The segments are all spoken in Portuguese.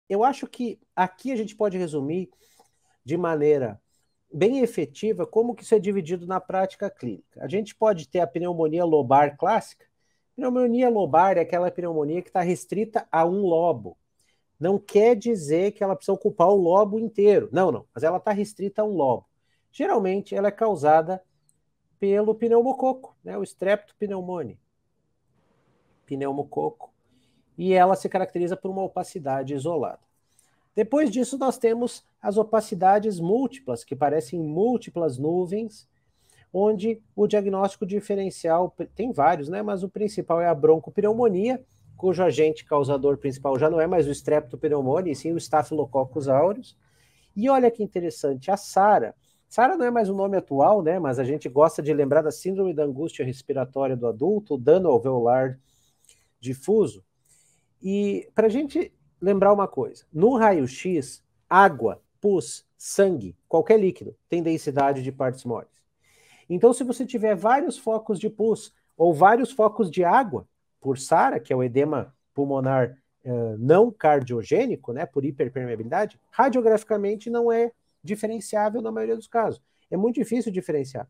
eu acho que aqui a gente pode resumir de maneira bem efetiva como que isso é dividido na prática clínica. A gente pode ter a pneumonia lobar clássica. Pneumonia lobar é aquela pneumonia que está restrita a um lobo. Não quer dizer que ela precisa ocupar o lobo inteiro. Não, não. Mas ela está restrita a um lobo. Geralmente, ela é causada pelo pneumococo, né? O Streptopneumoniae. Pneumococo. E ela se caracteriza por uma opacidade isolada. Depois disso, nós temos as opacidades múltiplas, que parecem múltiplas nuvens, onde o diagnóstico diferencial tem vários, né? Mas o principal é a broncopneumonia, cujo agente causador principal já não é mais o Streptopneumoniae, e sim o Staphylococcus aureus. E olha que interessante, a SARA. SARA não é mais o nome atual, né? Mas a gente gosta de lembrar da síndrome da angústia respiratória do adulto, o dano alveolar difuso. E para a gente lembrar uma coisa, no raio-x, água, pus, sangue, qualquer líquido tem densidade de partes moles. Então, se você tiver vários focos de pus ou vários focos de água, por SARA, que é o edema pulmonar não cardiogênico, né, por hiperpermeabilidade, radiograficamente não é diferenciável na maioria dos casos. É muito difícil diferenciar.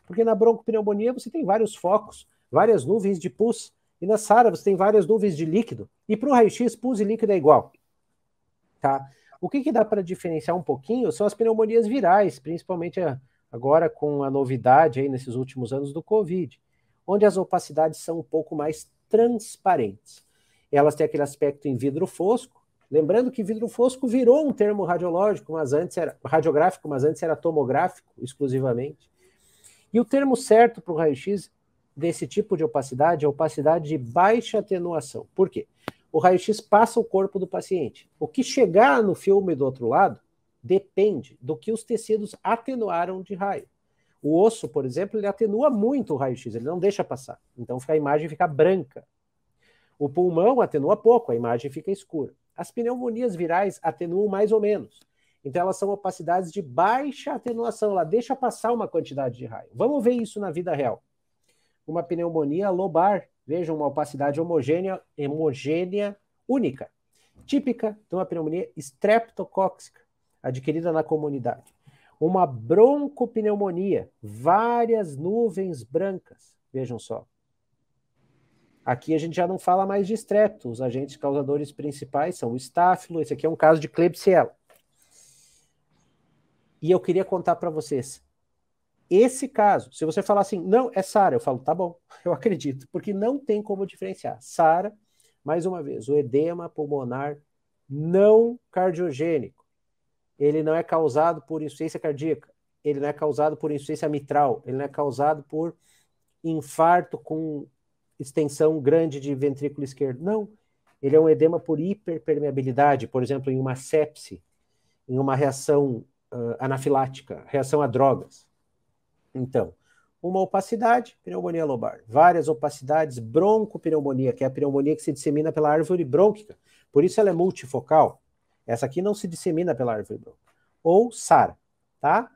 Porque na broncopneumonia você tem vários focos, várias nuvens de pus, e na SARA você tem várias nuvens de líquido, e para o raio-x, pus e líquido é igual. Tá? O que dá para diferenciar um pouquinho são as pneumonias virais, principalmente agora com a novidade aí nesses últimos anos do Covid, onde as opacidades são um pouco mais transparentes. Elas têm aquele aspecto em vidro fosco, lembrando que vidro fosco virou um termo radiológico, mas antes era radiográfico, mas antes era tomográfico exclusivamente. E o termo certo para o raio-x desse tipo de opacidade é opacidade de baixa atenuação. Por quê? O raio-x passa o corpo do paciente. O que chegar no filme do outro lado depende do que os tecidos atenuaram de raio. O osso, por exemplo, ele atenua muito o raio-x, ele não deixa passar. Então a imagem fica branca. O pulmão atenua pouco, a imagem fica escura. As pneumonias virais atenuam mais ou menos. Então elas são opacidades de baixa atenuação, ela deixa passar uma quantidade de raio. Vamos ver isso na vida real. Uma pneumonia lobar, vejam, uma opacidade homogênea única, típica de uma pneumonia estreptocóxica, adquirida na comunidade. Uma broncopneumonia, várias nuvens brancas, vejam só. Aqui a gente já não fala mais de estrepto, os agentes causadores principais são o estáfilo, esse aqui é um caso de Klebsiella. E eu queria contar para vocês, esse caso, se você falar assim, não, é SARA, eu falo, tá bom, eu acredito, porque não tem como diferenciar. SARA, mais uma vez, o edema pulmonar não cardiogênico. Ele não é causado por insuficiência cardíaca, ele não é causado por insuficiência mitral, ele não é causado por infarto com extensão grande de ventrículo esquerdo. Não, ele é um edema por hiperpermeabilidade, por exemplo, em uma sepse, em uma reação anafilática, reação a drogas. Então, uma opacidade, pneumonia lobar. Várias opacidades, broncopneumonia, que é a pneumonia que se dissemina pela árvore brônquica. Por isso ela é multifocal. Essa aqui não se dissemina pela árvore brônquica. Ou SARA, tá?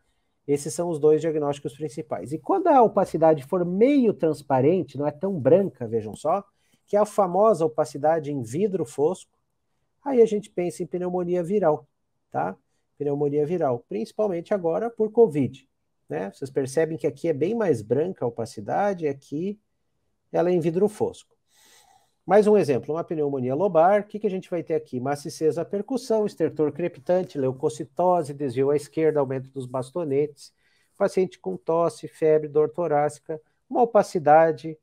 Esses são os dois diagnósticos principais. E quando a opacidade for meio transparente, não é tão branca, vejam só, que é a famosa opacidade em vidro fosco, aí a gente pensa em pneumonia viral, tá? Pneumonia viral, principalmente agora por Covid. Né? Vocês percebem que aqui é bem mais branca a opacidade, e aqui ela é em vidro fosco. Mais um exemplo, uma pneumonia lobar, o que a gente vai ter aqui? Maciçeza, percussão, estertor crepitante, leucocitose, desvio à esquerda, aumento dos bastonetes, paciente com tosse, febre, dor torácica, uma opacidade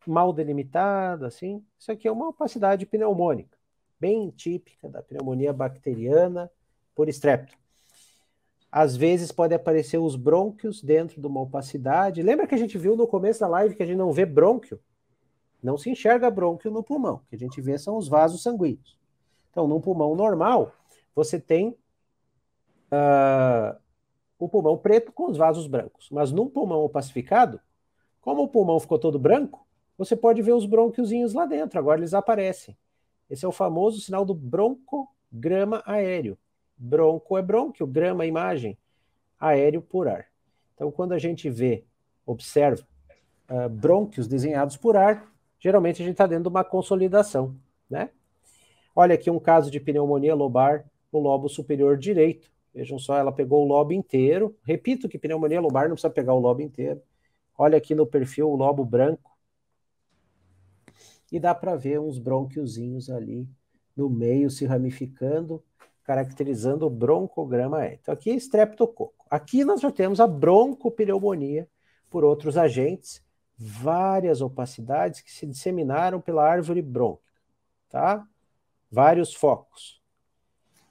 mal delimitada, assim. Isso aqui é uma opacidade pneumônica, bem típica da pneumonia bacteriana por estrepto. Às vezes pode aparecer os brônquios dentro de uma opacidade. Lembra que a gente viu no começo da live que a gente não vê brônquio? Não se enxerga brônquio no pulmão. O que a gente vê são os vasos sanguíneos. Então, num pulmão normal, você tem o pulmão preto com os vasos brancos. Mas num pulmão opacificado, como o pulmão ficou todo branco, você pode ver os brônquiozinhos lá dentro. Agora eles aparecem. Esse é o famoso sinal do broncograma aéreo. Bronco é brônquio, grama é imagem, aéreo por ar. Então, quando a gente observa brônquios desenhados por ar, geralmente a gente está dentro de uma consolidação, né? Olha aqui um caso de pneumonia lobar no lobo superior direito. Vejam só, ela pegou o lobo inteiro. Repito que pneumonia lobar não precisa pegar o lobo inteiro. Olha aqui no perfil o lobo branco. E dá para ver uns brônquiozinhos ali no meio se ramificando, caracterizando o broncograma E. Então aqui é estreptococo. Aqui nós já temos a broncopneumonia por outros agentes, várias opacidades que se disseminaram pela árvore brônquica, tá? Vários focos.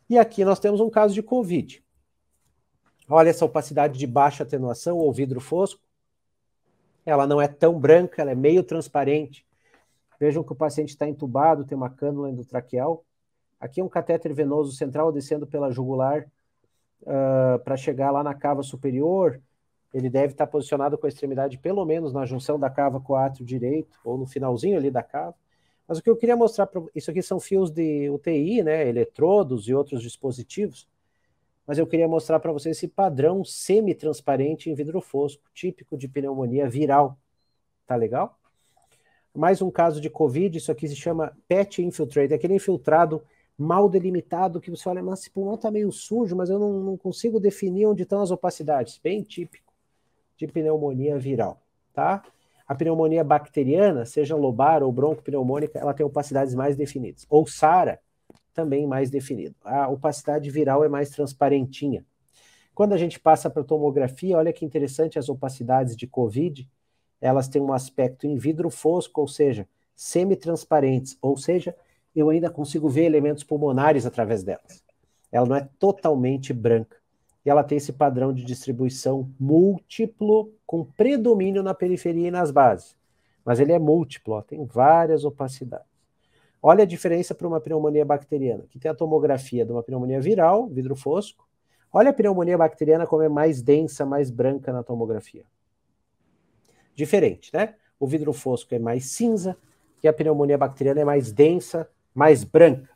E aqui nós temos um caso de COVID. Olha essa opacidade de baixa atenuação ou vidro fosco. Ela não é tão branca, ela é meio transparente. Vejam que o paciente está entubado, tem uma cânula endotraqueal. Aqui um catéter venoso central descendo pela jugular para chegar lá na cava superior. Ele deve estar posicionado com a extremidade pelo menos na junção da cava com o átrio direito, ou no finalzinho ali da cava. Mas o que eu queria mostrar para isso aqui são fios de UTI, né, eletrodos e outros dispositivos. Mas eu queria mostrar para vocês esse padrão semi-transparente em vidro fosco, típico de pneumonia viral. Tá legal? Mais um caso de COVID, isso aqui se chama PET infiltrate, aquele infiltrado mal delimitado que você olha, mas esse pulmão está meio sujo, mas eu não consigo definir onde estão as opacidades. Bem típico de pneumonia viral, tá? A pneumonia bacteriana, seja lobar ou broncopneumônica, ela tem opacidades mais definidas. Ou SARA, também mais definido. A opacidade viral é mais transparentinha. Quando a gente passa para a tomografia, olha que interessante as opacidades de COVID, elas têm um aspecto em vidro fosco, ou seja, semi-transparentes, ou seja, eu ainda consigo ver elementos pulmonares através delas. Ela não é totalmente branca. E ela tem esse padrão de distribuição múltiplo, com predomínio na periferia e nas bases. Mas ele é múltiplo, ó, tem várias opacidades. Olha a diferença para uma pneumonia bacteriana. Aqui tem a tomografia de uma pneumonia viral, vidro fosco. Olha a pneumonia bacteriana como é mais densa, mais branca na tomografia. Diferente, né? O vidro fosco é mais cinza e a pneumonia bacteriana é mais densa, mais branca.